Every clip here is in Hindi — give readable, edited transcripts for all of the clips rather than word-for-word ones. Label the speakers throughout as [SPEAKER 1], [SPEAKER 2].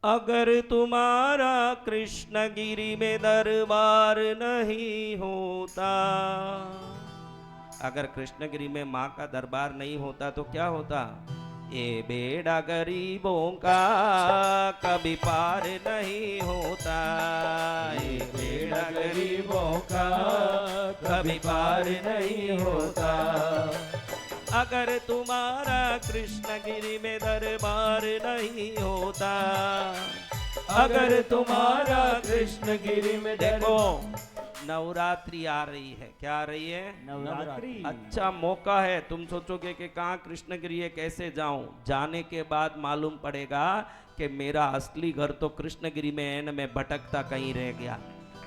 [SPEAKER 1] अगर तुम्हारा कृष्णगिरी में दरबार नहीं होता, अगर कृष्णगिरी में माँ का दरबार नहीं होता तो क्या होता? ये बेड़ा गरीबों का कभी पार नहीं होता, ये बेड़ा गरीबों का कभी पार नहीं होता। अगर तुम्हारा कृष्णगिरी में दरबार नहीं होता, अगर तुम्हारा कृष्णगिरी में देखो नवरात्रि आ रही है। क्या आ रही है?
[SPEAKER 2] नवरात्रि।
[SPEAKER 1] अच्छा मौका है। तुम सोचोगे कि कहाँ कृष्णगिरी है, कैसे जाऊं? जाने के बाद मालूम पड़ेगा कि मेरा असली घर तो कृष्णगिरी में है न, मैं भटकता कहीं रह गया।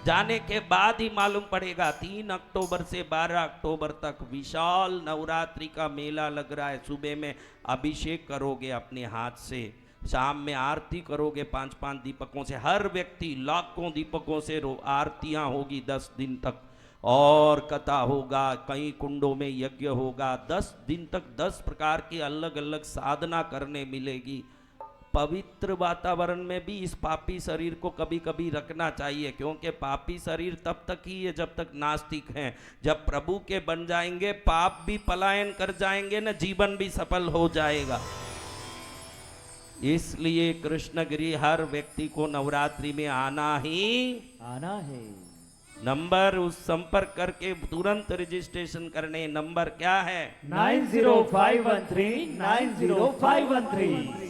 [SPEAKER 1] जाने के बाद ही मालूम पड़ेगा। 3 अक्टूबर से 12 अक्टूबर तक विशाल नवरात्रि का मेला लग रहा है। सुबह में अभिषेक करोगे अपने हाथ से, शाम में आरती करोगे 5-5 दीपकों से। हर व्यक्ति लाखों दीपकों से आरतियां होगी 10 दिन तक, और कथा होगा, कई कुंडों में यज्ञ होगा। 10 दिन तक 10 प्रकार की अलग अलग साधना करने मिलेगी। पवित्र वातावरण में भी इस पापी शरीर को कभी कभी रखना चाहिए, क्योंकि पापी शरीर तब तक ही है जब तक नास्तिक हैं। जब प्रभु के बन जाएंगे पाप भी पलायन कर जाएंगे न, जीवन भी सफल हो जाएगा। इसलिए कृष्णगिरी हर व्यक्ति को नवरात्रि में आना है। नंबर उस संपर्क करके तुरंत रजिस्ट्रेशन करने। नंबर क्या है?
[SPEAKER 2] 90513 90513।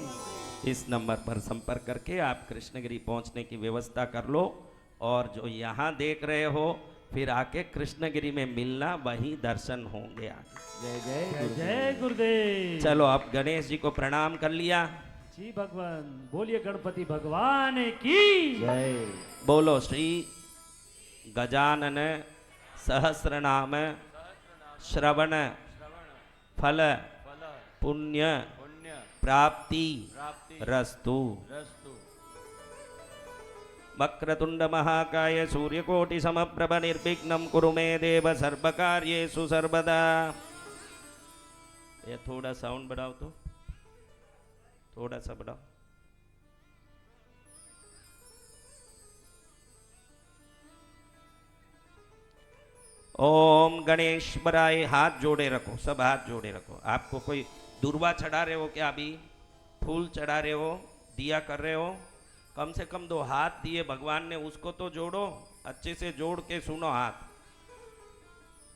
[SPEAKER 1] इस नंबर पर संपर्क करके आप कृष्णगिरी पहुंचने की व्यवस्था कर लो। और जो यहाँ देख रहे हो, फिर आके कृष्णगिरी में मिलना, वही दर्शन होंगे आगे।
[SPEAKER 2] जय जय जय गुरुदेव।
[SPEAKER 1] चलो अब गणेश जी को प्रणाम कर लिया
[SPEAKER 2] जी भगवान। बोलिए गणपति भगवान की जय।
[SPEAKER 1] बोलो श्री गजानन सहस्रनाम श्रवण फल पुण्य प्राप्ति रस्तु। वक्रतुंड महाकाय सूर्यकोटि समप्रभ निर्विघ्नं कुरु मे देव सर्वकार्येषु सर्वदा। ये थोड़ा साउंड बढ़ाओ, तो थोड़ा सा बढ़ाओ। ओम गणेश्वराय। हाथ जोड़े रखो, सब हाथ जोड़े रखो। आपको कोई दुर्वा चढ़ा रहे हो क्या? अभी फूल चढ़ा रहे हो, दिया कर रहे हो? कम से कम 2 हाथ दिए भगवान ने, उसको तो जोड़ो। अच्छे से जोड़ के सुनो हाथ।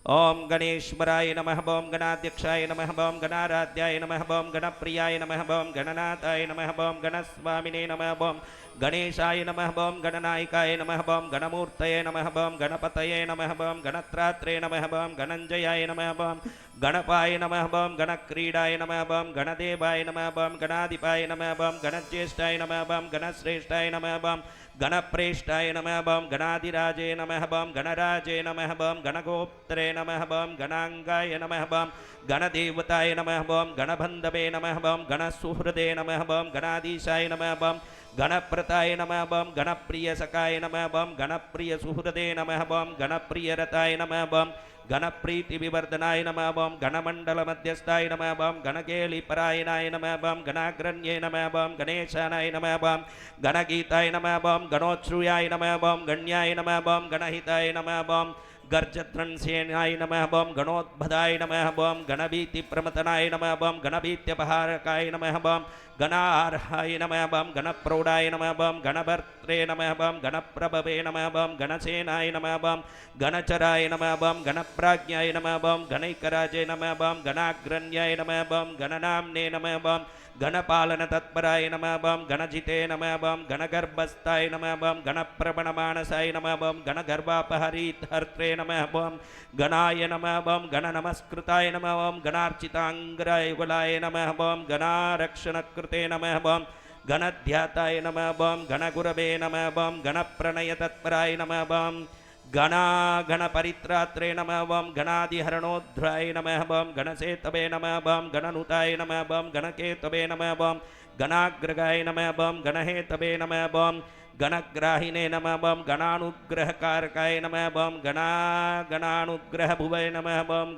[SPEAKER 1] ओम गणेश्वराय नमः, ओम गणाध्यक्षाय नमः, ओम गणाराध्याय नमः, ओम गणप्रियाय नमः, ओम गणनाथाय नमः, ओम गणस्वामिने नमः, ओम गणेशाय नमः, ओम गणनायकाय नमः, ओम गणमूर्तये नमः, ओम गणपतये नमः, ओम गणत्रात्रे नमः, ओम गणंजयाय नमः, ओम गणपाय नमः, ओम गणक्रीडाय नमः, ओम गणदेवाय नमः, ओम गणाधिपाय नमः, ओम गणज्येष्ठाय नमः, ओम गणश्रेष्ठाय नमः, ओम गणप्रेष्ठाय नमः, ओम गणाधिराजे नमः, ओम गणराजे नमः, ओम गणगोप्त्रे नमः, ओम गणांगाय नमः, ओम गणदेवताय नमः, ओम गणबंधवे नमः, ओम गणसुहृदे नमः, ओम गणाधीशाय नमः, ओम गणप्रताय नमः, ओम गणप्रिय सखाय नमः, ओम गणप्रिय सुहृदे नमः, ओम गणप्रिय रताय नमः, ओम गणप्रीति विवर्धनाय नमः, ओम गणमंडल मध्यस्थाय नमः, ओम गणकेली परायणाय नमः, ओम गणाग्रण्ये नमः, ओम गणेशानाय नमः, ओम गणगीताय नमः, ओम गणोच्छ्रुयाय नमः, ओम गण्याय नमः, ओम गणहिताय नमः, ओम गर्जत्रंसेनाय नमः, ओम गणोद्भदाय नमः, ओम गणभीति प्रमतनाय नमः, ओम गणभीत्यपहारकाय नमः, ओम गणार्हाय नमः, ओम गणप्रौढाय नमः, ओम गणभर्त्रे नमः, ओम गणप्रभवे नमः, ओम गणसेनाय नमः, ओम गणचराय नमः, ओम गणप्राज्ञाय नमः, ओम गणैकराजे नमः, ओम गणाग्रण्याय नमः, ओम गणनाम्ने नमः, ओम गणपालन तत्पराय नमः, ओम गणजिते नमः, ओम गणगर्भस्थाय नमः, ओम गणप्रवणमानसाय नमः, ओम गणगर्भापहरितहर्त्रे नमः, ओम गणाय नमः, ओम गणनमस्कृताय नमः, ओम गणार्चितांग्राय युगलाय नमः, ओम गणारक्षणकृते नमः, ओम गणध्याताय नमः, ओम गणगुरवे नमः, ओम गणप्रणय तत्पराय नमः, ओम गणपरित्रात्रे नमः, ओम गणादिहरणोध्राय नमः, ओम गणसेतवे नमः, ओम गणनुताय नमः, ओम गणकेतवे नमः, ओम गणाग्रगाय नमः, ओम गणहेतवे नमः, ओम गणग्राहिने नमः बम गणानुग्रहकारकाय नमः बम गणानुग्रहभुवय नमः बम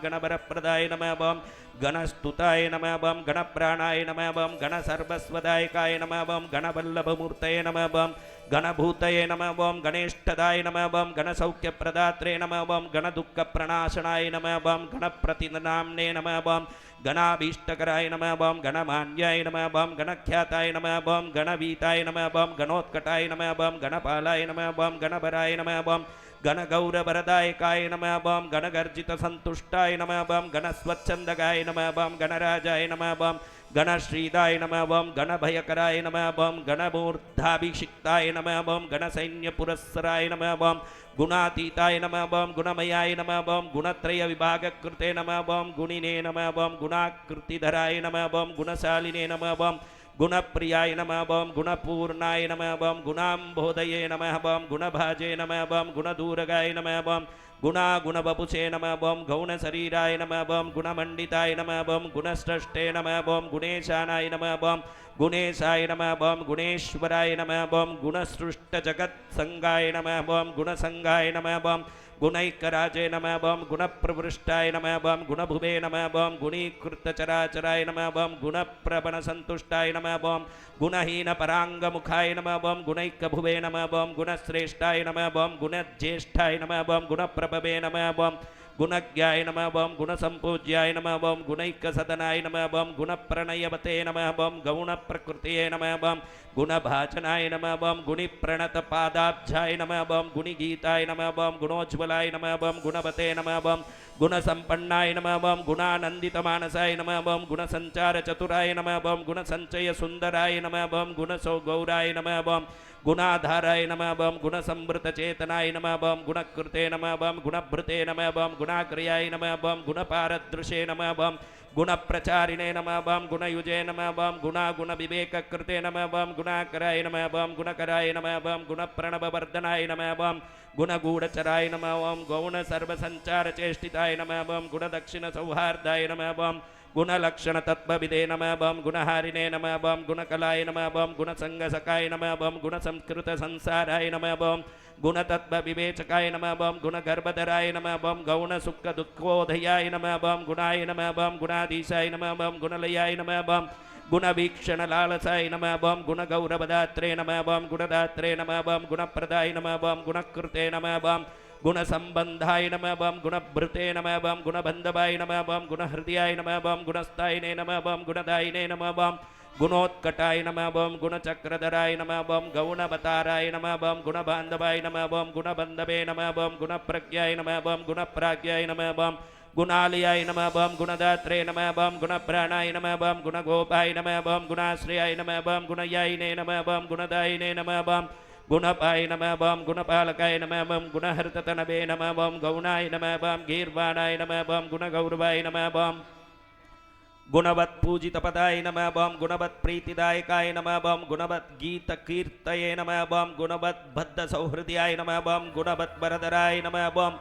[SPEAKER 1] गणवरप्रदाय नमः बम गणस्तुताय नमः बम गणप्राणाय नमः बम गणसर्वस्वदायकाय नमः बम गणवल्लभमूर्तये नमः बम गणभूतये नमः बम गणेष्ठदाय नमः बम गणसौख्यप्रदात्रे नमः बम गणदुःखप्रणाशनाय नमः बम गणप्रतिनाम्ने नमः बम गणाभीष्टकराय नमः बम गणमान्याय नमः बम गणख्याताय नमः बम गणवीताय नमः बम गणोत्कटाय नमः बम गणपालाय नमः बम गणभराय नमः बम गणगौरवरदायकाय नमः बम गणगर्जितसन्तुष्टाय नमः बम गणस्वच्छन्दगाय नमः बम गणराजाय नमः बम गणश्रीदाय नमः बम गणभयकराय नमः बम गणमूर्धाभिषिक्ताय नमः बम गणसैन्यपुरस्सराय नमः बम गुणातीताय नमः बम गुणमयाय नमः बम गुणत्रय विभागकृते नमः बम गुणिने नमः बम गुणाकृतिधराय नमः बम गुणशालिने नमः बम गुणप्रियाय नमः बम गुणपूर्णाय नमः बम गुणाम्भोदये नमः बम गुणभाजे नमः बम गुणदूरगाय नमः बम गुणबपुषे नमः बम गौणशरीराय नमः बम गुणमण्डिताय नमः बम गुणस्रष्टे नमः बम गुणेशानाय नमः बम गुणेशाय नमः बम गुणेश्वराय नमः बम गुणसृष्टजगत्संगाय नमः बम गुणसंगाय नमः बम गुणैकराजे नमः बम गुणप्रवृष्टाय नमः बम गुणभुवे नमः बम गुणीकृतचराचराय नमः बम गुणप्रवणसन्तुष्टाय नमः बम गुणहीनपराङ्गमुखाय नमः बम गुणैकभुवे नमः बम गुणश्रेष्ठाय नमः बम गुणज्येष्ठाय नमः बम गुणप्रभवे नमः बम गुणज्ञाय नमः बम गुणसम्पूज्याय नमः बम गुणैकसदनाय नमः बम गुणप्रणयवते नमः बम गौणप्रकृतये नमः बम गुणभाजनाय नमः बम गुणिप्रणतपादाब्जाय नमः बम गुणिगीताय नमः बम गुणोज्ज्वलाय नमः बम गुणवते नमः बम गुणसम्पन्नाय नमः बम गुणानन्दितमानसाय नमः बम गुणसञ्चारचतुराय नमः बम गुणसञ्चयसुन्दराय नमः बम गुणसौगौराय नमः बम गुणाधाराय नमः बम गुणसंवृतचेतनाय नमः बम गुणकृते नमः बम गुणभृते नमः बम गुणाक्रियाय नमः बम गुणपारदृशे नमः बम गुणप्रचारिणे नमः बम गुणयुजे नमः बम गुणविवेककृते नमः बम गुणाकराय नमः बम गुणकराय नमः बम गुणप्रणववर्धनाय नमः बम गुणगूढचराय नमः बम गौणसर्वसञ्चारचेष्टिताय नमः बम गुणदक्षिणसौहार्दाय नमः बम गुणलक्षणतत्त्वविदे नमः बम गुणहारिणे नमः बम गुणकलाय नमः बम गुणसङ्गसकाय नमः बम गुणसंस्कृतसंसाराय नमः बम गुणतत्त्वविवेचकाय नमः बम गुणगर्भधराय नमः बम गौणसुखदुःखोदयाय नमः बम गुणाय नमः बम गुणाधीशाय नमः बम गुणलयाय नमः बम गुणवीक्षणलालसाय नमः बम गुणगौरवदात्रे नमः बम गुणदात्रे नमः बम गुणप्रदाय नमः बम गुणकृते नमः बम गुणसंबंधाय नमः बम गुणभृते नमः बम गुणबन्धवाय नमः बम गुणहृदयाय नमः बम गुणस्थायिने नमः बम गुणदायिने नमः बम गुणोत्कटाय नमः बम गुणचक्रधराय नमः बम गौणवताराय नमः बम गुणबान्धवाय नमः बम गुणबन्धवे नमः बम गुणप्रज्ञाय नमः बम गुणप्राज्ञाय नमः बम गुणालयाय नमः बम गुणदात्रे नमः बम गुणप्राणाय नमः बम गुणगोपाय नमः बम गुणाश्रयाय नमः बम गुणयायिने नमः बम गुणदायिने नमः बम गुणपाय नमः बम गुणपालकाय नमः बम गुणहर्ततनवे नमः बम गौणाय नमः बम गीर्वाणाय नमः बम गुणगौरवाय नमः बम गुणवत्पूजितपदाय नमः बम गुणवत्प्रीतिदायकाय नमः बम गुणवद्गीतकीर्तये नमः बम गुणवद्बद्धसौहृदयाय नमः बम गुणवद्वरदराय नमः बम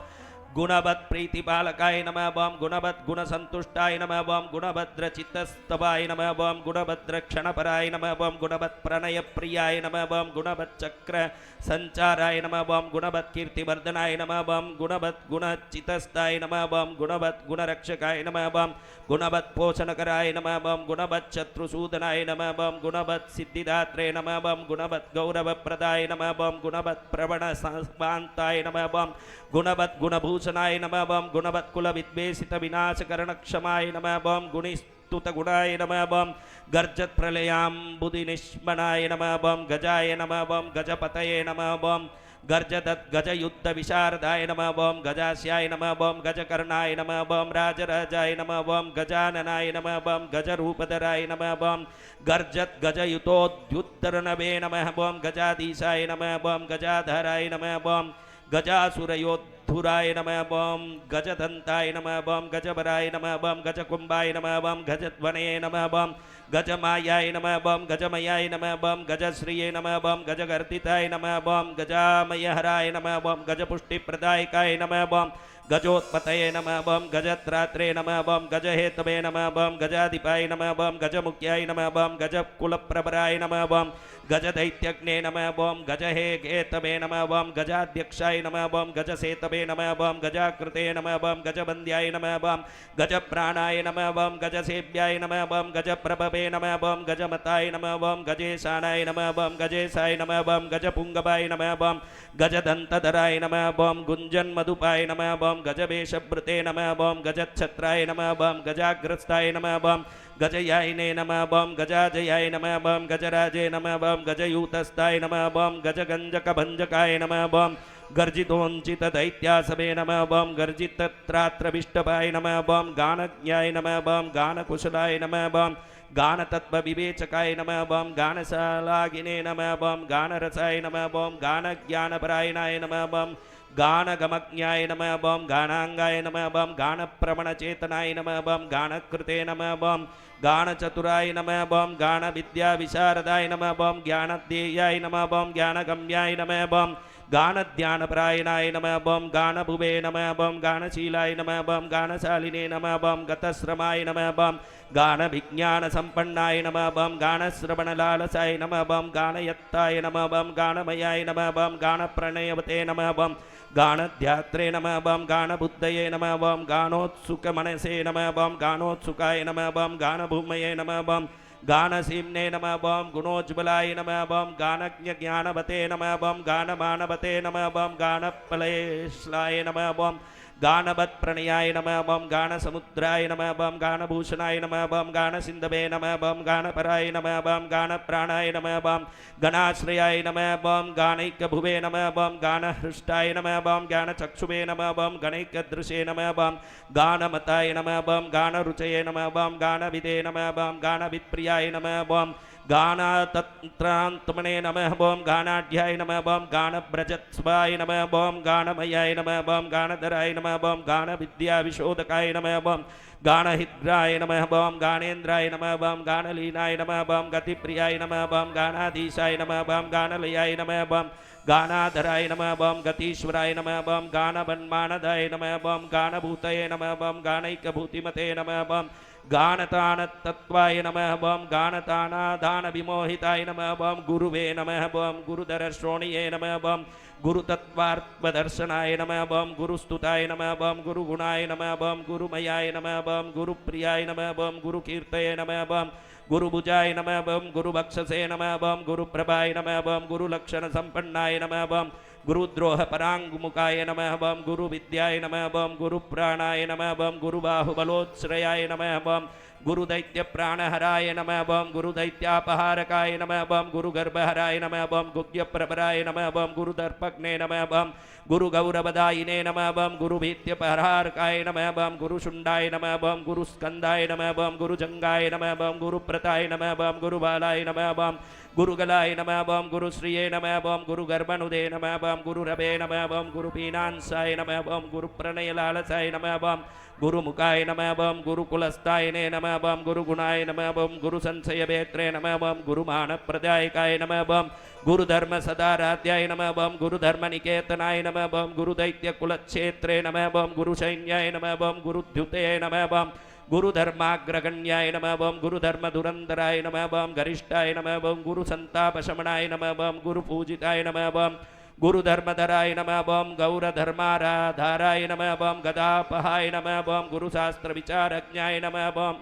[SPEAKER 1] गुणवत्प्रीतिपालकाय नमः बम गुणवद्गुणसन्तुष्टाय नमः बम गुणभद्रचित्तस्तवाय नमः बम गुणभद्रक्षणपराय नमः बम गुणवत्प्रणयप्रियाय नमः बम गुणवच्चक्रसञ्चाराय नमः बम गुणवत्कीर्तिवर्धनाय नमः बम गुणवद्गुणचितस्ताय नमः बम गुणवद्गुणरक्षकाय नमः बम गुणवत्पोषणकराय नमः बम गुणवत्शत्रुसूदनाय नमः बम गुणवत्सिद्धिदात्रे नमः बम गुणवद्गौरवप्रदाय नमः बम गुणवत्प्रवणसंवान्ताय नमः बम गुणवद्गुणभूषणाय नमः बम गुणवत्कुलविद्वेषितविनाशकरणक्षमाय नमः बम गुणिस्तुतगुणाय नमः बम गर्जत्प्रलयाम्बुदिनिष्मणाय नमः बम गजाय नमः बम गजपतये नमः बम गर्जयुद्धविशारदाय नमः बम गजास्याय नमः बम गजकर्णाय नमः बम राजराजाय नमः बम गजाननाय नमः बम गजरूपधराय नमः बम गर्जद्गजयुतोद्युत्तरनवे नमः बम गजाधीशाय नमः बम गजाधराय नमः बम गजासुरयोद्ध गजोद्धुराय नमः बम गजदंताय नमः बम गजबराय नमः बम गजकुंभाय नमः बम गजध्वने नमः बम गजमायाय नमः बम गजमयाय नमः बम गजश्रिये नमः बम गजगर्दिताय नमः बम गजामयहराय नमः बम गजपुष्टिप्रदायकाय नमः बम गजोत्पतये नमः बम गजत्रात्रे नमः बम गजहेतवे नमः बम गजाधिपाय नमः बम गजमुख्याय नमः बम गजकुलप्रभराय नमः बम गजदैत्यग्ने नमः बम गजहे गेतवे नमः बम गजाध्यक्षाय नमः बम गजसेतवे नमः बम गजाकृते नमः बम गजबन्द्याय नमः बम गजप्राणाय नमः बम गजसेव्याय नमः बम गजप्रभवे नमः बम गजमताय नमः बम गजेशानाय नमः बम गजेशाय नमः बम गजपुंगवाय नमः बम गजदंतधराय नमः बम गुंजन्मधुपाय नमः बम गजवेशभृते नमः बम गजच्छत्राय नमः बम गजाग्रस्ताय नमः बम गजयायिने नमः बम गजाजयाय नमः बम गजराजे नमः बम गजयूतस्ताय नमः बम गजगंजकभंजकाय नमः बम गर्जितोंचित दैत्यासवे नमः बम गर्जितत्रात्रविष्टपाय नमः बम गानज्ञाय नमः बम गानकुशलाय नमः बम गानतत्त्वविवेचकाय नमः बम गानशालागिने नमः बम गानरसाय नमः बम गानज्ञानपरायणाय नमः बम गानगमज्ञाय नमः बम गानांगाय नमः बम गानप्रवणचेतनाय नमः बम गानकृते नमः बम गानचतुराय नमः बम गानविद्याविशारदाय नमः बम ज्ञानध्येयाय नमः बम ज्ञानगम्याय नमः बम गानध्यानपरायणाय नमः बम गानभुवे नमः बम गानशीलाय नमः बम गानशालिने नमः बम गतश्रमाय नमः बम गानविज्ञानसम्पन्नाय नमः बम गानश्रवणलालसाय नमः बम गानयत्ताय नमः बम गानमयाय नमः बम गानप्रणयवते नमः बम गानध्यात्रे नमः बम गानबुद्धये नमः बम गानोत्सुकमनसे नमः बम गानोत्सुकाय नमः बम गानभूमये नमः बम गानसीम्ने नमः बम गुणोज्ज्वलाय नमः बम गानज्ञज्ञानवते नमः बम गानमानवते नमः बम गानपलेश्लाय नमः बम गानवत्प्रणयाय नमः बम गानसमुद्राय नमः बम गानभूषणाय नमः बम गानसिन्धवे नमः बम गानपराय नमः बम गानप्राणाय नमः बम गणाश्रयाय नमः बम गानैकभुवे नमः बम गानहृष्टाय नमः बम गानचक्षुवे नमः बम गणैकदृशे नमः बम गानमताय नमः बम गानरुचये नमः बम गानविदे नमः बम गानविप्रियाय नमः बम गानतन्त्रान्तमने नमः बम गानाढ्याय नमः बम गानव्रजत्स्वाय नमः बम गानमयाय नमः बम गानधराय नमः बम गानविद्याविशोधकाय नमः बम गानहिद्राय नमः बम गानेन्द्राय नमः बम गानलीनाय नमः बम गतिप्रियाय नमः बम गानाधीशाय नमः बम गानलयाय नमः बम गानाधराय नमः बम गतीश्वराय नमः बम गानवन्मानदाय नमः बम गानभूतये नमः बम गानैकभूतिमते नमः बम गानतानतत्त्वाय नमः बम गानतानादानविमोहिताय नमः बम गुरुवे नमः बम गुरुधरश्रोणिये नमः बम गुरुतत्त्वात्मदर्शनाय नमः बम गुरुस्तुताय नमः बम गुरुगुणाय नमः बम गुरुमयाय नमः बम गुरुप्रियाय नमः बम गुरुकीर्तये नमः बम गुरुभुजाय नमः बम गुरुभक्षसे नमः बम गुरुप्रभाय नमः बम गुरुलक्षणसम्पन्नाय नमः बम गुरुद्रोहपराङ्गमुखाय नमः बम गुरुविद्याय नमः बम गुरुप्राणाय नमः बम गुरुबाहुबलोत्श्रयाय नमः बम गुरुदैत्यप्राणहराय नमः बम गुरुदैत्यापहारकाय नमः बम गुरुगर्भहराय नमः बम गुह्यप्रभराय नमः बम गुरुदर्पग्ने नमः बम गुरुगौरवदायिने नमः बम गुरुभीत्यपहारकाय नमः बम गुरुशुण्डाय नमः बम गुरुस्कन्दाय नमः बम गुरुजङ्गाय नमः बम गुरुप्रताय नमः बम गुरुबालाय नमः बम गुरुगलाय नमः बम गुरुश्रिये नमः बम गुरुगर्भनुदे नमः बम गुरुरवे नमः बम गुरुपीनांसाय नमः बम गुरुप्रणयलालसाय नमः बम गुरुमुखाय नमः बम गुरुकुलस्थायिने नमः बम गुरुगुणाय नमः बम गुरुसंशयवेत्रे नमः बम गुरुमानप्रदायकाय नमः बम गुरुधर्मसदाराध्याय नमः बम गुरुधर्मनिकेतनाय नमः बम गुरुदैत्यकुलक्षेत्रे नमः बम गुरुसैन्याय नमः बम गुरुद्युते नमः बम गुरुधर्माग्रगण्याय नमः बम गुरुधर्मधुरंधराय नमः बम गरिष्ठाय नमः बम गुरुसंतापशमनाय नमः बम गुरुपूजिताय नमः बम गुरुधर्मधराय नमः बम गौरधर्माराधाराय नमः बम गदापहाय नमः बम गुरुशास्त्रविचारज्ञाय नमः बम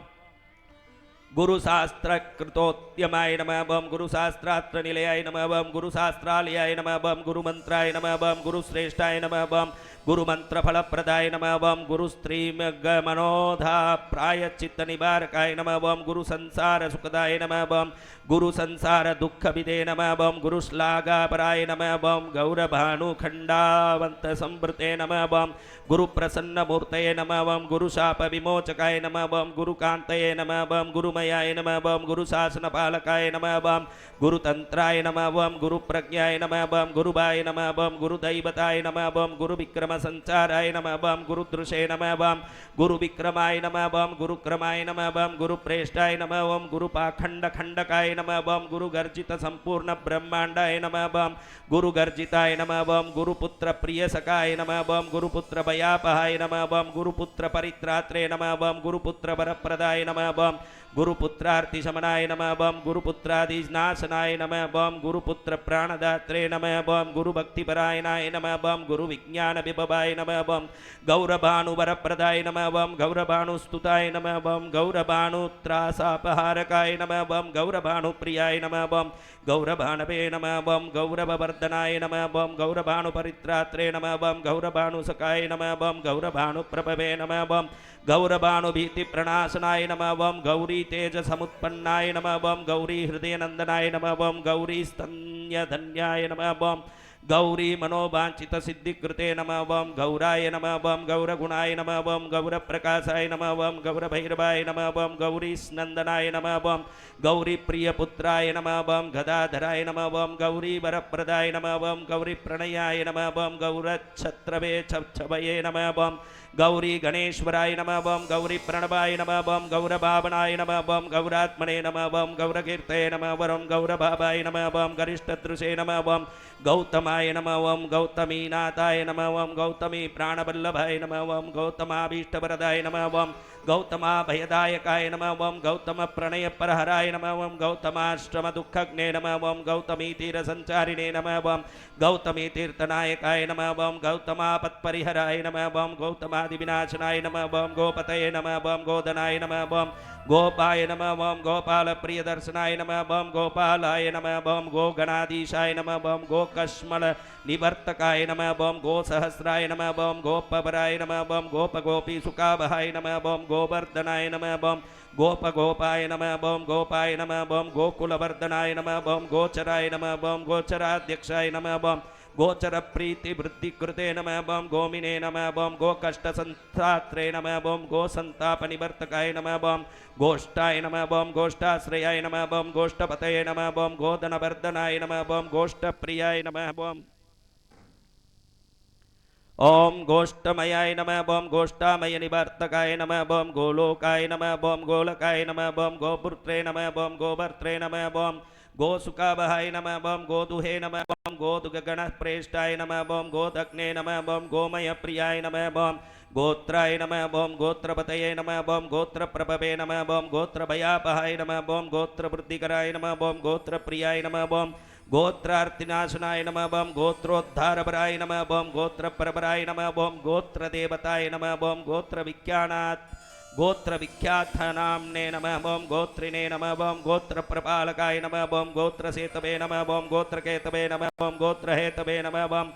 [SPEAKER 1] गुरुशास्त्रकृतोद्यमाय नमः बम गुरुशास्त्रात्रनिलयाय नमः बम गुरुशास्त्रालयाय नमः बम गुरुमन्त्राय नमः बम गुरुश्रेष्ठाय नमः बम गुरुमन्त्रफलप्रदाय नमः बम गुरुस्त्रीमनोधा प्रायश्चित्तनिवारकाय नमः बम गुरुसंसारसुखदाय नमः बम गुरुसंसारदुःखविदे नमः बम गुरुश्लाघापराय नमः बम गौरभानुखण्डावन्तसंवृते नमः बम गुरुप्रसन्नमूर्तये नमः बम गुरुशापविमोचकाय नमः बम गुरुकान्तये नमः बम गुरुमय गुरुमयाय नमः बम गुरु शासन पालकाय नमः बम गुरु तंत्राय नमः बम गुरु प्रज्ञाय नमः बम गुरुबाय नमः बम गुरु दैवताय नमः बम गुरु विक्रम संचाराय नमः बम गुरु दृशे नमः बम गुरु विक्रमाय नमः बम गुरु क्रमाय नमः बम गुरु प्रेष्ठाय नमः बम गुरु पाखंड खंडकाय नमः बम गुरु गर्जित संपूर्ण ब्रह्मांडाय नमः बम गुरु गर्जिताय नमः बम गुरु पुत्र प्रिय सकाय नमः बम गुरु पुत्र भयापहाय नमः बम गुरु पुत्र परित्रात्रे नमः बम गुरु पुत्र वरप्रदाय नमः बम गुरु पुत्रार्ति शमनाय नमः बम गुरु पुत्रादि नाशनाय नमः बम गुरु पुत्र प्राणदात्रे नमः बम गुरु भक्तिपरायणाय नमः बम गुरु विज्ञान विभवाय नमः बम गौरभानु वरप्रदाय नमः बम गौरभानु स्तुताय नमः बम गौरभानु त्रासापहारकाय नमः बम गौरभानु प्रियाय नमः बम गौरभानवे नमः बम गौरववर्धनाय नमः बम गौरभानु परित्रात्रे नमः बम गौरभानु सकाय नमः बम गौरभानु प्रभवे नमः बम गौरभानु भीति प्रणाशनाय नमः बम गौरी तेज समुत्पन्नाय नमः बम गौरी हृदय नंदनाय नमः बम गौरी स्तन्य धन्याय नमः बम गौरी मनोवांचित सिद्धिकृते नमः बम गौराय नमः बम गौरगुणाय नमः बम गौरप्रकाशाय नमः बम गौरभैरवाय नमः बम गौरी स्नंदनाय नमः बम गौरी प्रियपुत्राय नमः बम गदाधराय नमः बम गौरी वरप्रदाय नमः बम गौरी प्रणयाय नमः बम गौरच्छत्रवे छवये नमः बम गौरी गणेश्वराय नमः बम गौरी प्रणवाय नमः बम गौरभावनाय नमः बम गौरात्मने नमः बम गौरकीर्तये नमः वरम गौरभावाय नमः बम गरिष्ठदृशे नमः बम गौतमाय नमः बम गौतमीनाथाय नमः बम गौतमी प्राणवल्लभाय नमः बम गौतमाभीष्टवरदाय नमः बम गौतमाभयदायकाय नमः बम गौतम प्रणय परहराय नमः बम गौतमाश्रम दुःखग्ने नमः बम गौतमी तीरसंचारिणे नमः बम गौतमी तीर्थनायकाय नमः बम गौतमापत्परिहराय नमः बम गौतमादिविनाशनाय नमः बम गोपतये नमः बम गोदनाय नमः बम गोपाय नमः बम गोपाल प्रियदर्शनाय नमः बम गोपालाय नमः बम गोगणाधीशाय नमः बम गोकश्मल निवर्तकाय नमः बम गोसहस्राय नमः बम गोपवराय नमः बम गोपगोपी सुखावहाय नमः बम गोवर्धनाय नमः बम गोपगोपाय नमः बम गोपाय नमः बम गोकुलवर्धनाय नमः बम गोचराय नमः बम गोचराध्यक्षाय नमः बम गोचर प्रीति वृद्धि कृते नमः बम गोमिने नमः बम गोकष्ट संस्थात्रे नमः बम गोसंताप निवर्तकाय नमः बम गोष्ठाय नमः बम गोष्ठाश्रयाय नमः बम गोष्ठपतये नमः बम गोधनवर्धनाय नमः बम गोष्ठप्रियाय नमः बम ओम गोष्ठमयाय नमः बम गोष्ठामय निवर्तकाय नमः बम गोलोकाय नमः बम गोलकाय नमः बम गोपुत्रे नमः बम गोभर्त्रे नमः बम गोसुखावहाय नमः बम गोदुहे नमः बम गोदुगणप्रेष्ठाय नमः बम गोदग्ने नमः बम गोमय प्रियाय नमः बम गोत्राय नमः बम गोत्रपतये नमः बम गोत्रप्रभवे नमः बम गोत्रभयापहाय नमः बम गोत्रवृद्धिकराय नमः बम गोत्रप्रियाय नमः बम गोत्रार्तिनाशनाय नमः बम गोत्रोद्धारपराय नमः बम गोत्रप्रभराय नमः बम गोत्रदेवताय नमः बम गोत्रविख्यानात् गोत्रविख्यातनाम्ने नमः बम गोत्रिणे नमः बम गोत्रप्रपालकाय नमः बम गोत्रसेतवे नमः बम गोत्रकेतवे नमः बम गोत्रहेतवे नमः बम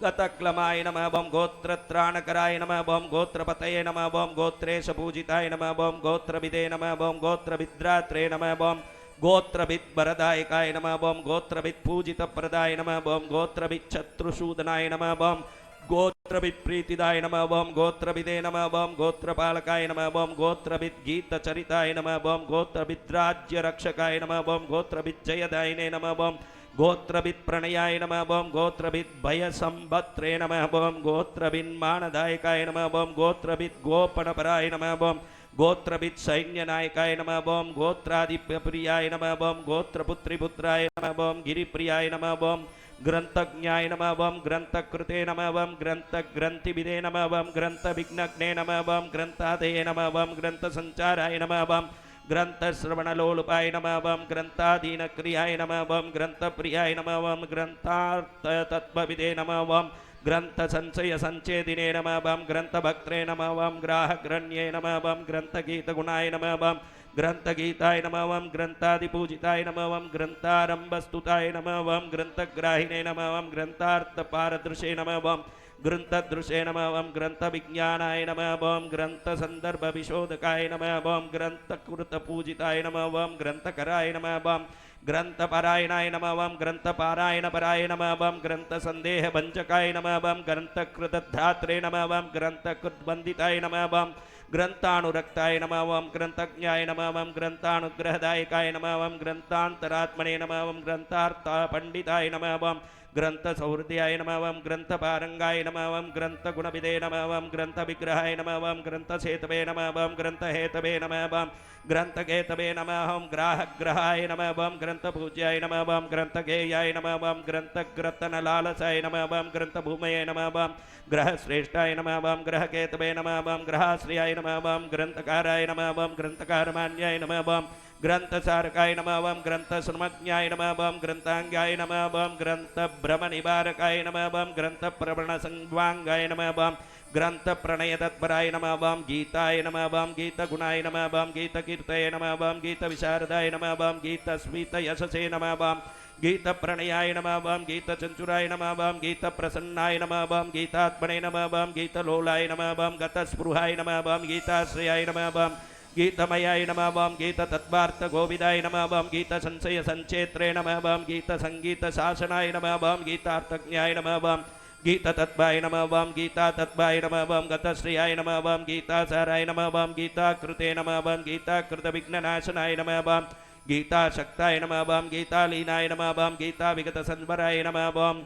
[SPEAKER 1] गतक्लमाय नमः बम गोत्रत्राणकराय नमः बम गोत्रपतये नमः बम गोत्रेशपूजिताय नमः बम गोत्रविदे नमः बम गोत्रविद्रात्रे नमः बम गोत्रविद्वरदायकाय नमः बम गोत्रवित्पूजितप्रदाय नमः बम गोत्रविच्छत्रुशूदनाय नमः बम गोत्रविप्रीतिदाय नमः बम गोत्रविदे नमः बम गोत्रपालकाय नमः बम गोत्रविद्गीतचरिताय नमः बम गोत्रविद्राज्यरक्षकाय नमः बम गोत्रविज्जयदायिने नमः बम गोत्रवित्प्रणयाय नमः बम गोत्रविद्भयसंभत्रे नमः बम गोत्रविन्मानदायकाय नमः बम गोत्रविद्गोपनपराय नमः बम गोत्रवित्सैन्यनायकाय नमः बम गोत्रादिप्यप्रियाय नमः बम गोत्रपुत्रिपुत्राय नमः बम गिरिप्रियाय नमः बम ग्रंथज्ञाय नमः बम ग्रंथकृते नमः बम ग्रंथग्रंथिविदे नमः बम ग्रंथविघ्नग्ने नमः बम ग्रंथादये नमः बम ग्रंथसंचाराय नमः बम ग्रंथश्रवणलोलुपाय नमः बम ग्रंथाधीनक्रियाय नमः बम ग्रंथप्रियाय नमः बम ग्रंथार्थतत्त्वविदे नमः बम ग्रंथसंशयसंचेदिने नमः बम ग्रंथभक्त्रे नमः बम ग्राहग्रण्ये नमः बम ग्रंथगीतगुणाय नमः बम ग्रंथगीताय नमः बम ग्रंथादिपूजिताय नमः बम ग्रंथारंभस्तुताय नमः बम ग्रंथग्राहिणे नमः बम ग्रंथार्थपारदृशे नमः बम ग्रंथदृशे नमः बम ग्रंथविज्ञानाय नमः बम ग्रंथसंदर्भविशोधकाय नमः बम ग्रंथकृतपूजिताय नमः बम ग्रंथकराय नमः बम ग्रंथपारायणाय नमः बम ग्रंथपारायणपराय नमः बम ग्रंथसंदेहभञ्जकाय नमः बम ग्रंथकृतधात्रे नमः बम ग्रंथकृतबन्दिताय नमः बम ग्रंथानुरक्ताय नमः ओम ग्रंथज्ञाय नमः ओम ग्रंथानुग्रहदायकाय नमः ओम ग्रंथांतरात्मने नमः ओम ग्रंथार्थ पंडिताय नमः ओम ग्रंथ सौहृदयाय नमः ओम ग्रंथ पारंगाय नमः ओम ग्रंथ गुणविदे नमः ओम ग्रंथ विग्रहाय नमः ओम ग्रंथ सेतवे नमः ओम ग्रंथ हेतवे नमः ओम ग्रंथ गेतवे नमः ओम ग्राहग्रहाय नमः ओम ग्रंथ पूज्याय नमः ओम ग्रंथ गेयाय नमः ओम ग्रंथ ग्रतन लालसाय नमः ओम ग्रंथ भूमये नमः ओम ग्रह श्रेष्ठाय नमः ओम ग्रह केतवे नमः ओम ग्रहाश्रयाय नमः ओम ग्रंथकाराय नमः ओम ग्रंथकारमान्याय नमः ओम ग्रंथ सारकाय नमः ओम ग्रंथ सुमज्ञाय नमः ओम ग्रंथांगाय नमः ओम ग्रंथ भ्रम निवारकाय नमः ओम ग्रंथ प्रवण संवांगाय नमः ओम ग्रंथ प्रणय तत्पराय नमः ओम गीताय नमः ओम गीत गुणाय नमः ओम गीत कीर्तये नमः ओम गीत विशारदाय नमः ओम गीत स्मित यशसे नमः ओम गीत प्रणयाय नमः ओम गीत चंचुराय नमः ओम गीत प्रसन्नाय नमः ओम गीतात्मने नमः ओम गीत लोलाय नमः ओम गत स्पृहाय नमः ओम गीताश्रयाय नमः ओम गीतमयाय नमः ओम गीत तत्वार्थ गोविदाय नमः ओम गीत संशय संचेत्रे नमः ओम गीत संगीत शासनाय नमः ओम गीतार्थज्ञाय नमः ओम गीत तत्वाय नमः ओम गीता तत्वाय नमः ओम गतश्रियाय नमः ओम गीतासाराय नमः ओम गीताकृते नमः ओम गीताकृत विघ्ननाशनाय नमः ओम गीता शक्ताय नमः ओम गीतालीनाय नमः ओम गीता विगत संवराय नमः ओम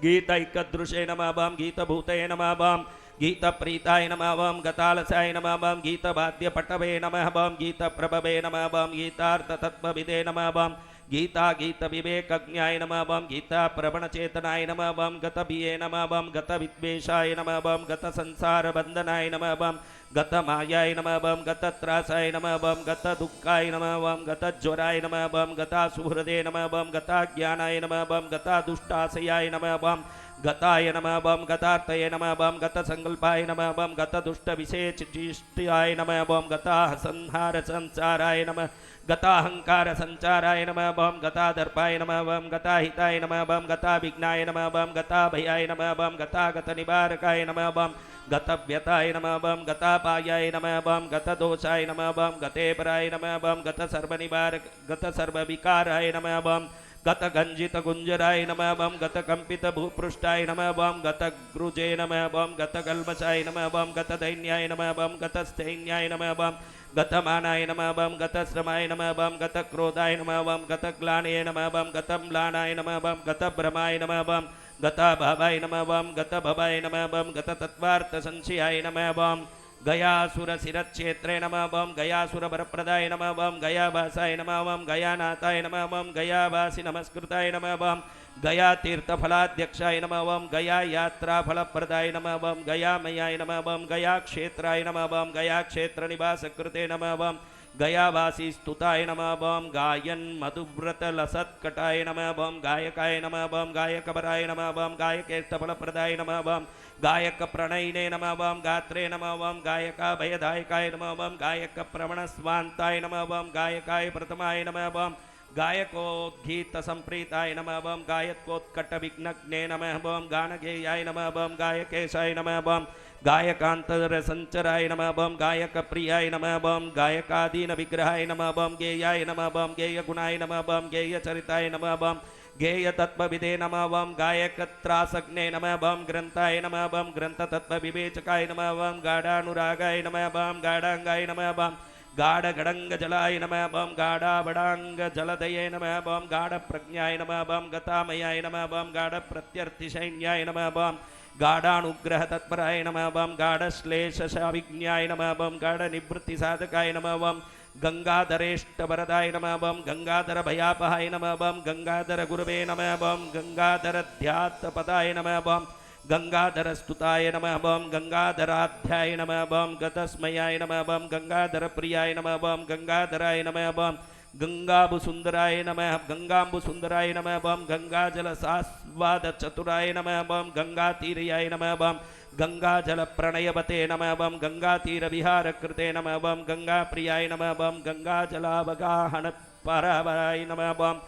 [SPEAKER 1] गीता इकदृशे नमः ओम गीतभूतये नमः ओम गीत प्रीताय नमः ओम गतालसाय नमः ओम गीत वाद्य पटवे नमः ओम गीत प्रभवे नमः ओम गीतार्थ तत्वविदे नमः ओम गीता गीत विवेकज्ञाय नमः ओम गीता प्रवण चेतनाय नमः ओम गत बिये नमः ओम गत विद्वेषाय नमः ओम गत संसार बंधनाय नमः ओम गत मायाय नमः ओम गत त्रासाय नमः ओम गत दुःखाय नमः ओम गत ज्वराय नमः ओम गता सुहृदे नमः ओम गता ज्ञानाय नमः ओम गता दुष्टाशयाय नमः ओम गताय नमः ओम गतार्थये नमः ओम गत संकल्पाय नमः ओम गत दुष्ट विशेषिष्टाय नमः ओम गता संहार संसाराय नमः गताहंकार संचाराय नमः ओम गता दर्पाय नमः ओम गता हिताय नमः ओम गता विघ्नाय नमः ओम गता भयाय नमः ओम गता गत निवारकाय नमः ओम गत व्यताय नमः ओम गता पायाय नमः ओम गत दोषाय नमः ओम गते पराय नमः ओम गत सर्व निवारक गत सर्व विकाराय नमः ओम गत गंजित गुंजराय नमः ओम गत कंपित भूपृष्ठाय नमः ओम गत ग्रुजे नमः ओम गत कल्मषाय नमः ओम गत दैन्याय नमः ओम गत स्थैन्याय नमः ओम गत मानाय नमः ओम गत श्रमाय नमः ओम गत क्रोधाय नमः ओम गत ग्लानये नमः ओम गत म्लानाय नमः ओम गत भ्रमाय नमः ओम गत भावाय नमः ओम गत भवाय नमः ओम गत तत्वार्थ संशयाय नमः ओम गयासुर शिरक्षेत्रे नमः ओम गयासुर वरप्रदाय नमः ओम गयावासाय नमः ओम गयानाथाय नमः ओम गयावासी नमस्कृताय नमः ओम गया तीर्थफलाध्यक्षाय नमः ओम गया यात्रा फलप्रदाय नमः ओम गयामयाय नमः ओम गया क्षेत्राय नमः ओम गया क्षेत्र निवासकृते नमः ओम गयावासी स्तुताय नमः ओम गायन मधुव्रत लसत्कटाय नमः ओम गायकाय नमः ओम गायकवराय नमः ओम गायकेष्टफलप्रदाय नमः ओम गायक प्रणयिने नमः ओम गात्रे नमः ओम गायका भयदायकाय नमः ओम गायक प्रवण स्वान्ताय नमः ओम गायकाय प्रथमाय नमः ओम गायकोद्गीत संप्रीताय नमः ओम गायकोत्कट विघ्नज्ञे नमः ओम गानगेयाय नमः ओम गायकेशाय नमः ओम गायकांतर संचराय नमः ओम गायक प्रियाय नमः ओम गायकादीन विग्रहाय नमः ओम गेयाय नमः ओम गेय गुणाय नमः ओम गेय चरिताय नमः ओम गेय तत्वविदे नमः ओम गायक त्रासग्ने नमः ओम ग्रंथाय नमः ओम ग्रंथ तत्व विवेचकाय नमः ओम गाढ़ानुरागाय नमः ओम गाढ़ांगाय नमः ओम गाढ़ गड़ंग जलाय नमः ओम गाढ़ा बड़ांग जलदये नमः ओम गाढ़ प्रज्ञाय नमः ओम गतामयाय नमः ओम गाढ़ प्रत्यर्थिसैन्याय नमः ओम गाढ़ानुग्रह तत्पराय नमः ओम गाढ़ श्लेष विज्ञाय नमः ओम गाढ़ निवृत्ति साधकाय नमः ओम गंगाधरेष्ट वरदाय नमः ओम गंगाधर भयापहाय नमः ओम गंगाधर गुरवे नमः ओम गंगाधर ध्यात पदाय नमः ओम गंगाधर स्तुताय नमः ओम गंगाधराध्याय नमः ओम गतस्मयाय नमः ओम गंगाधर प्रियाय नमः ओम गंगाधराय नमः ओम गंगाबु सुंदराय नमः गंगांबु सुंदराय नमः ओम गंगाजल सास्वाद चतुराय नमः ओम गंगातीर्याय नमः ओम गंगाजल प्रणयवते नमः ओम गंगातीर विहार कृते नमः ओम गंगाप्रियाय नमः ओम गंगाजलावगाहन परावराय नमः ओम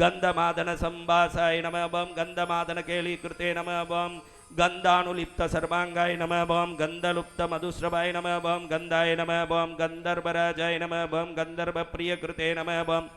[SPEAKER 1] गंधमादन संवासाय नमः ओम गंधमादन केली कृते नमः ओम गंधानुलिप्त सर्वांगाय नमः ओम गंधलुप्त मधुस्रवाय नमः ओम गंधाय नमः ओम गंधर्वराजाय नमः ओम गंधर्व प्रिय कृते नमः ओम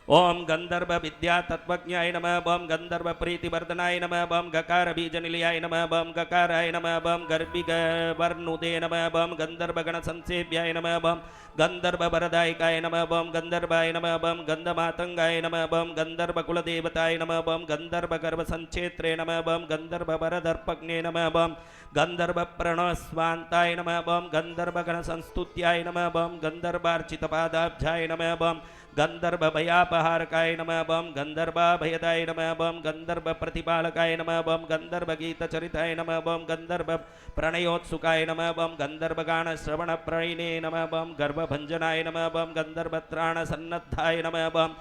[SPEAKER 1] ओम गंधर्व विद्या तत्वज्ञाय नमः बम गंधर्व प्रीतिवर्धनाय नमः बम गकार बीज निलयाय नमः बम गकाराय नमः बम गर्भिग वर्णुदे नमः बम गंधर्व गण संसेव्याय नमः बम गंधर्व वरदायकाय नमः बम गंधर्वाय नमः बम गंधमातंगाय नमः बम गंधर्व कुलदेवताय नमः बम गंधर्व गर्भ संक्षेत्रे नमः बम गंधर्व वरदर्पज्ञे नमः बम गंधर्व प्रणस्वान्ताय नमः बम गंधर्व गण संस्तुत्याय नमः बम गंधर्वार्चित पादाब्जाय नमः बम गंधर्व भयापहारकाय नमः बम गंधर्वाभयदाय नमः बम गंधर्व प्रतिपालकाय नमः बम गंधर्व गीतचरिताय नमः बम गंधर्व प्रणयोत्सुकाय नमः बम गंधर्व गान श्रवण प्रणिने नमः बम गर्भभंजनाय नमः बम गंधर्व त्राण सन्नद्धाय नमः बम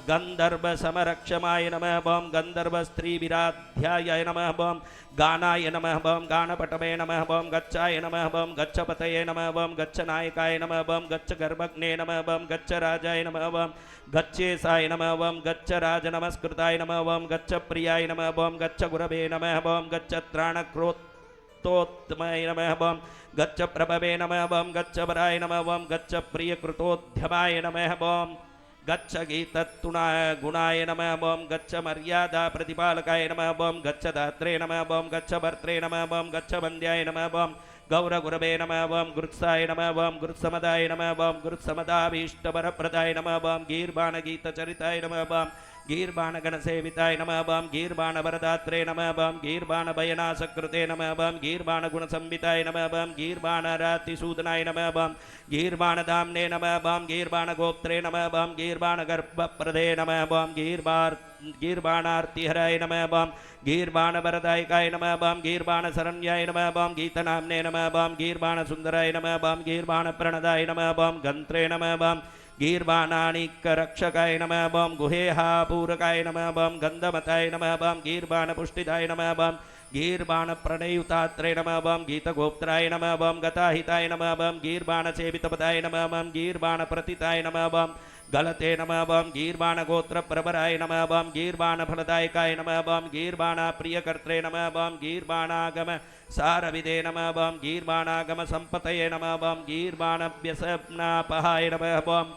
[SPEAKER 1] गंधर्व समरक्षमाय नमः बम गंधर्व स्त्री विराध्याय नमः बम गानाय नमः बम गानपटवे नमः बम गच्छाय नमः बम गच्छपतये नमः बम गच्छ नायकाय नमः बम गच्छ गर्भग्ने नमः बम गच्छ राजाय नमः बम गच्छेसाय नमः बम गच्छ राज नमस्कृताय नमः बम गच्छ प्रियाय नमः बम गच्छ गुरवे नमः बम गच्छ त्राणक्रोत्तोत्तमाय नमः बम गच्छ प्रभवे नमः बम गच्छ वराय नमः बम गच्छ प्रियकृतोद्यमाय नमः बम गच्छ गीतत्तुणा गुणाय नमः बम गच्छ मर्यादा प्रतिपालकाय नमः बम गच्छ दात्रे नमः बम गच्छ भर्त्रे नमः बम गच्छ वन्द्याय नमः बम गौरगुरवे नमः बम गुरुत्साय नमः बम गुरुत्समदाय नमः बम गुरुत्समदाभीष्टवरप्रदाय नमः बम गीर्बाण गीतचरिताय नमः बम गीर्बाण गणसेविताय नमः बम गीर्बाण वरदात्रे नमः बम गीर्बाण भयनाशकृते नमः बम गीर्बाण गुणसंविताय नमः बम गीर्बाण रातिसूदनाय नमः बम गीर्बाण दाम्ने नमः बम गीर्बाण गोप्त्रे नमः बम गीर्बाण गर्भप्रदे नमः बम गीर्बाणार्तिहराय नमः बम गीर्बाण वरदायकाय नमः बम गीर्बाण शरण्याय नमः बम गीतनाम्ने नमः बम गीर्बाण सुंदराय नमः बम गीर्बाण प्रणदाय नमः बम गंत्रे नमः बम गीर्बाणानिकरक्षकाय नमः बम गुहेहापूरकाय नमः बम गंधमताय नमः बम गीर्बाण पुष्टिदाय नमः बम गीर्बाण प्रणयुतात्रे नमः बम गीतगोप्त्राय नमः बम गताहिताय नमः बम गीर्बाण सेवितपदाय नमः बम गीर्बाण प्रतिताय नमः बम गलते नमः बम गीर्बाण गोत्र प्रवराय नमः बम गीर्बाण फलदायकाय नमः बम गीर्बाण प्रियकर्त्रे नमः बम गीर्बाणागम सारविदे नमः बम गीर्बाणागम संपतये नमः बम गीर्बाण व्यसनापहाय नमः बम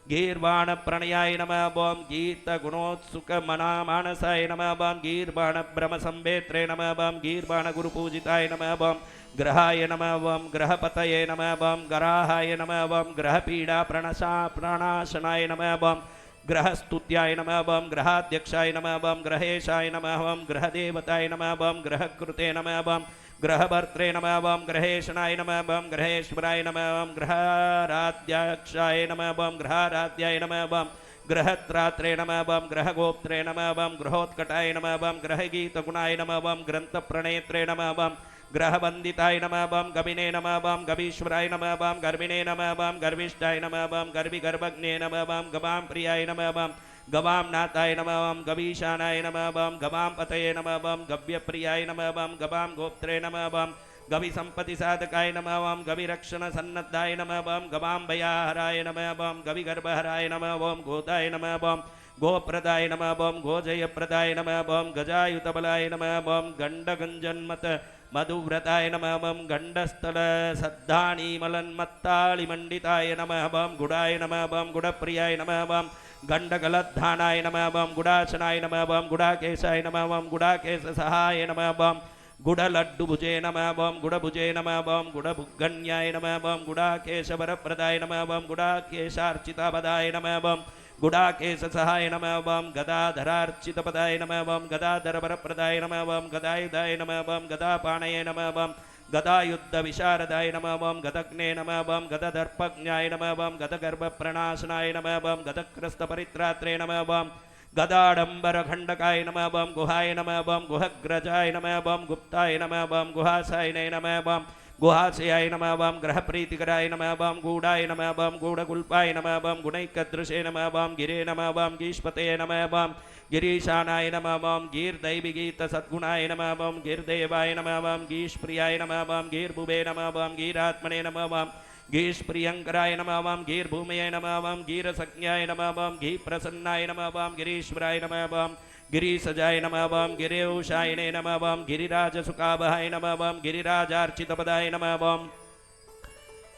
[SPEAKER 1] गीर्बाण प्रणयाय नमः बम गीत गुणोत्सुक मना मानसाय नमः बम गीर्बाण ब्रह्म संवेत्रे नमः बम गीर्बाण गुरुपूजिताय नमः बम ग्रहाय नमः बम ग्रहपतये नमः बम ग्राहाय नमः बम ग्रहपीडा प्रणाशनाय नमः बम ग्रहस्तुत्याय नमः बम ग्रहाध्यक्षाय नमः बम ग्रहेशाय नमः बम ग्रहदेवताय नमः बम ग्रहकृते नमः बम ग्रहभर्त्रे नमः बम ग्रहेशनाय नमः बम ग्रहेश्वराय नमः बम ग्रहाराध्याक्षाय नमः बम ग्रहाराध्याय नमः बम ग्रहत्रात्रे नमः बम ग्रहगोप्त्रे नमः बम ग्रहोत्कटाय नमः बम ग्रहगीतगुणाय नमः बम ग्रंथप्रणेत्रे नमः बम ग्रहवंदिताय नमः बम गविने नमः बम गवीश्वराय नमः बम गर्भिणे नमः बम गर्विष्ठाय नमः बम गर्भिगर्भज्ञे नमः बम गवां प्रियाय नमः बम गवां नाथाय नमः बम गवीशानाय नमः बम गवां पतये नमः बम गव्यप्रियाय नमः बम गवां गोप्त्रे नमः बम गवि संपत्ति साधकाय नमः बम गविरक्षण सन्नद्धाय नमः बम गवां भयाहराय नमः बम गविगर्भहराय नमः बम गोदाय नमः बम गोप्रदाय नमः बम गोजयप्रदाय नमः बम गजायुतबलाय नमः बम गंडगंजन्मत मधुव्रताय नमः बम गंडस्थल सद्धानीमलन्मत्तालिमण्डिताय नमः बम गुडाय नमः बम गुडप्रियाय नमः बम गंडगलद्धानाय नमः बम गुडाशनाय नमः बम गुडाकेशाय नमः बम गुडाकेशसहाय नमः बम गुडलड्डुभुजे नमः बम गुडभुजे नमः बम गुडभुगण्याय नमः बम गुडाकेशवरप्रदाय नमः बम गुडाकेशार्चितापदाय नमः बम गुडाकेश सहाय नमः बम गदाधरार्चितपदाय नमः बम गदाधरवरप्रदाय नमः बम गदायुधाय नमः बम गदापाणये नमः बम गदायुद्ध विशारदाय नमः बम गदग्ने नमः बम गददर्पज्ञाय नमः बम गदगर्भप्रणाशनाय नमः बम गदक्रस्तपरित्रात्रे नमः बम गदाडंबरखंडकाय नमः बम गुहाय नमः बम गुहग्रजाय नमः बम गुप्ताय नमः बम गुहासायने नमः बम गुहाशयाय नमः बम ग्रहप्रीतिकराय नमः बम गूढ़ाय नमः बम गूढ़गुल्पाय नमः बम गुणैकदृशे नमः बम गिरे नमः बम गीष्पतये नमः बम गिरीशानाय नमः बम गीर्दैविगीत सद्गुणाय नमः बम गीर्देवाय नमः बम गीष्प्रियाय नमः बम गीर्भुवे नमः बम गीरात्मने नमः बम गीष्प्रियंकराय नमः बम गीर्भूमये नमः बम गीरसज्ञाय नमः बम गीप्रसन्नाय नमः बम गिरीश्वराय नमः बम गिरीसजाय नमः बम गिरेशायने नमः बम गिरिराजसुकाभहाय नमः बम गिरिराजार्चितपदाय नमः बम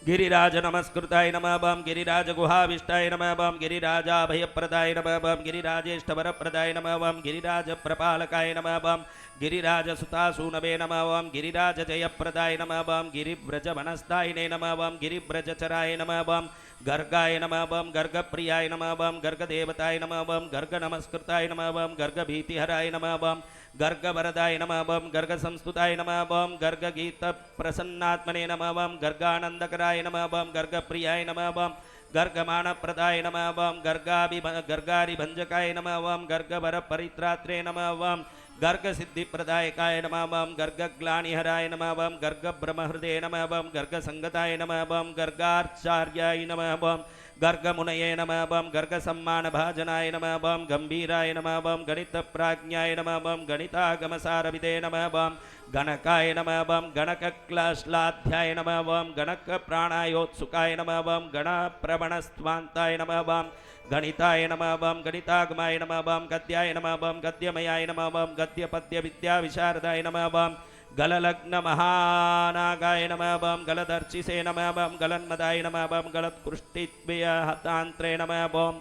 [SPEAKER 1] गिरिराज नमस्कृताय नमः बम गिरिराज गुहाविष्टाय नमः बम गिरिराजाभयप्रदाय नमः बम गिरिराजेष्टवरप्रदाय नमः बम गिरिराज प्रपालकाय नमः बम गिरिराज सुतासूनवे नमः बम गिरिराज जयप्रदाय नमः बम गिरिव्रज वनस्तायिने नमः बम गिरिव्रजचराय नमः बम गर्गाय नमः बम गर्गप्रियाय नमः बम गर्गदेवताय नमः बम गर्ग नमस्कृताय नमः बम गर्गभीतिहराय नमः बम गर्गवरदाय नमः बम गर्गसंस्तुताय नमः बम गर्गगीतप्रसन्नात्मने नमः बम गर्गानन्दकराय नमः बम गर्गप्रियाय नमः बम गर्गमानप्रदाय नमः बम गर्गारिभञ्जकाय नमः बम गर्गवरपरित्रात्रे नमः बम गर्गसिद्धिप्रदायकाय नमः बम गर्गग्लानिहराय नमः बम गर्गब्रह्महृदे नमः बम गर्गसङ्गताय नमः बम गर्गार्चार्याय नमः बम गर्गमुनये नमः बम गर्गसम्मानभाजनाय नमः बम गंभीराय नमः बम गणितप्राज्ञाय नमः बम गणितागमसारविदे नमः बम गणकाय नमः बम गणकक्लश्लाध्याय नमः बम गणकप्राणायोत्सुकाय नमः बम गणप्रवणस्त्वान्ताय नमः बम गणिताय नमः बम गणितागमाय नमः बम गद्याय नमः बम गद्यमयाय नमः बम गद्यपद्यविद्याविशारदाय नमः बम गललग्नमहानागाय नमः बम गलदर्चिसे नमः बम गलन्मदाय नमः बम गलत्कृष्टिद्वयहतान्त्रे नमः बम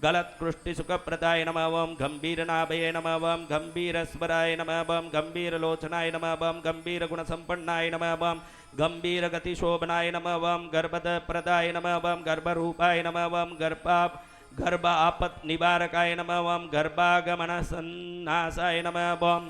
[SPEAKER 1] गलत्कृष्टिसुखप्रदाय नमः बम गंभीरनाभये नमः बम गंभीरस्वराय नमः बम गंभीरलोचनाय नमः बम गंभीरगुणसम्पन्नाय नमः बम गंभीरगतिशोभनाय नमः बम गर्भदप्रदाय नमः बम गर्भरूपाय नमः बम गर्भ आपत् निवारकाय नमः बम गर्भागमनसन्नासाय नमः बम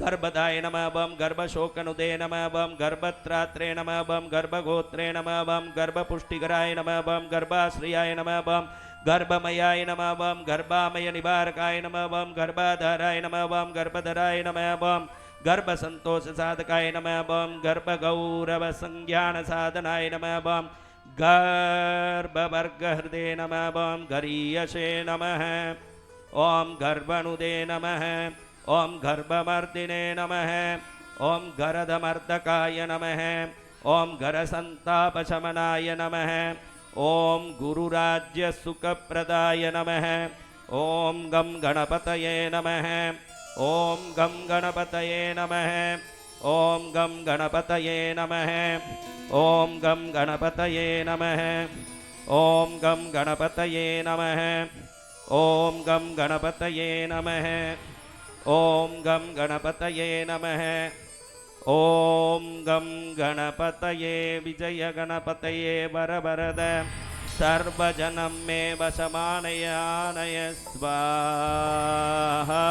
[SPEAKER 1] गर्भदाय नमः बम गर्भशोकनुदे नमः बम गर्भत्रात्रे नमः बम गर्भगोत्रे नमः बम गर्भपुष्टिकराय नमः बम गर्भाश्रियाय नमः बम गर्भमयाय नमः बम गर्भामय निवारकाय नमः बम गर्भाधाराय नमः बम गर्भधराय नमः बम गर्भसंतोष साधकाय नमः बम गर्भगौरव संज्ञान साधनाय नमः बम गर्भवर्गहृदे नमः बम गरीयसे नमः ओम गर्भनुदे नमः ओम गर्भमर्दिने नमः ओम गरदमर्दकाय नमः ओम गरसंतापशमनाय नमः ओम गुरुराज्यसुखप्रदाय नमः ओम गम गणपतये नमः ओम गम गणपतये नमः ओम गम गणपतये नमः ओम गम गणपतये नमः ओम गम गणपतये नमः ओम गम गणपतये नमः ओम गम गणपतये नमः ओम गम गणपतये विजय गणपतये वरवरद सर्वजनं मे वशमानय आनय स्वाहा।